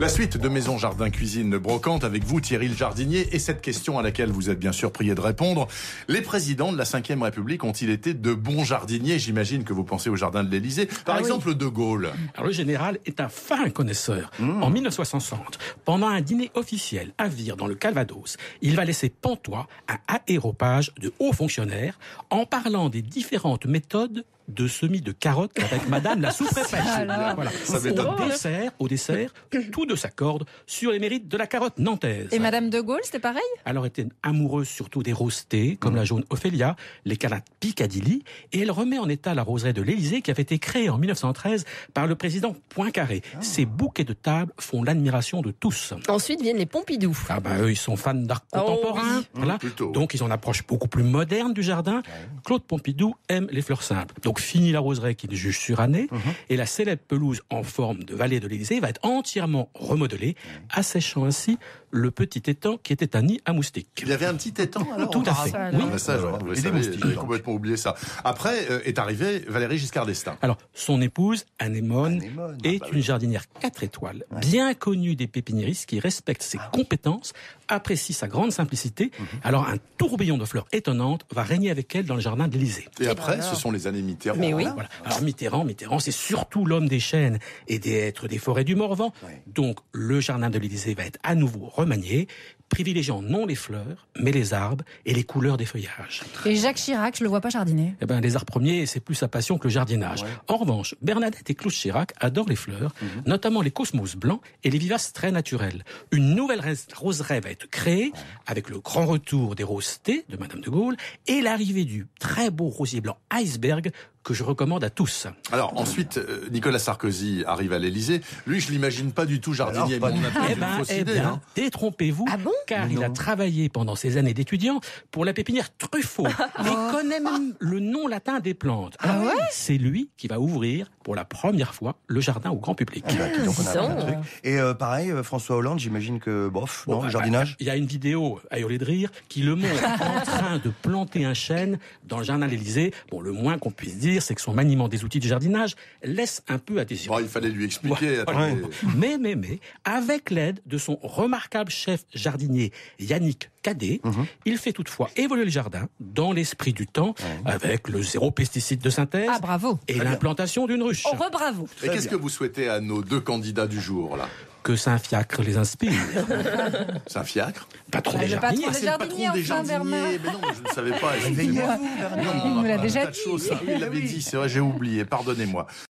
La suite de Maison Jardin Cuisine Brocante avec vous, Thierry le jardinier, et cette question à laquelle vous êtes bien sûr prié de répondre. Les présidents de la Ve République ont-ils été de bons jardiniers? J'imagine que vous pensez au jardin de l'Élysée. Par exemple, De Gaulle. Alors, le général est un fin connaisseur. En 1960, pendant un dîner officiel à Vire, dans le Calvados, il va laisser pantois un aéropage de hauts fonctionnaires en parlant des différentes méthodes de semis de carottes avec madame la sous-préfète. Voilà. Au dessert, tout de s'accorde sur les mérites de la carotte nantaise. Et madame de Gaulle, c'était pareil? Alors, était amoureuse surtout des rosées, comme la jaune Ophélia, les canards Piccadilly, et elle remet en état la roseraie de l'Élysée qui avait été créée en 1913 par le président Poincaré. Ces bouquets de table font l'admiration de tous. Ensuite viennent les Pompidou. Eux, ils sont fans d'art contemporain. Oui. Voilà. Donc, ils ont une approche beaucoup plus moderne du jardin. Claude Pompidou aime les fleurs simples. Donc, fini la roseraie qu'il juge surannée, et la célèbre pelouse en forme de vallée de l'Élysée va être entièrement remodelée, asséchant ainsi le petit étang qui était un nid à moustiques. Il y avait un petit étang alors? Tout à fait. Oui. Vous savez, j'avais complètement oublié ça. Après est arrivé Valéry Giscard d'Estaing. Alors, son épouse, Anémone, est une jardinière 4 étoiles, bien connue des pépiniéristes qui respectent ses compétences, apprécie sa grande simplicité. Alors, un tourbillon de fleurs étonnantes va régner avec elle dans le jardin de l'Élysée. Et après, ce sont les années Mitterrand. Mais oui. Voilà. Alors Mitterrand, c'est surtout l'homme des chênes et des hêtres des forêts du Morvan. Donc le jardin de l'Élysée va être à nouveau remanié, privilégiant non les fleurs, mais les arbres et les couleurs des feuillages. Et Jacques Chirac, je le vois pas jardiner. Les arbres premiers, c'est plus sa passion que le jardinage. En revanche, Bernadette et Claude Chirac adorent les fleurs, notamment les cosmos blancs et les vivaces très naturelles. Une nouvelle roseraie va être créée avec le grand retour des roses thé de Madame de Gaulle et l'arrivée du très beau rosier blanc Iceberg que je recommande à tous. Alors ensuite, Nicolas Sarkozy arrive à l'Élysée. Lui, je l'imagine pas du tout jardinier. Détrompez-vous, car il a travaillé pendant ses années d'étudiant pour la pépinière Truffaut et connaît même le nom latin des plantes. C'est lui qui va ouvrir pour la première fois le jardin au grand public. Et pareil, François Hollande, j'imagine que le jardinage. Il y a une vidéo à hurler de rire qui le montre en train de planter un chêne dans le jardin de l'Élysée. Le moins qu'on puisse dire, c'est que son maniement des outils de jardinage laisse un peu à désirer. Il fallait lui expliquer. Mais, avec l'aide de son remarquable chef jardinier Yannick Cadet, il fait toutefois évoluer le jardin dans l'esprit du temps, avec le zéro pesticide de synthèse et l'implantation d'une ruche. Bravo. Et qu'est-ce que vous souhaitez à nos deux candidats du jour là? Que Saint-Fiacre les inspire. Saint-Fiacre? Patron des jardiniers. C'est le patron des jardiniers. Mais non, je ne savais pas. Il nous l'a déjà dit. Il l'avait dit, c'est vrai, j'ai oublié. Pardonnez-moi.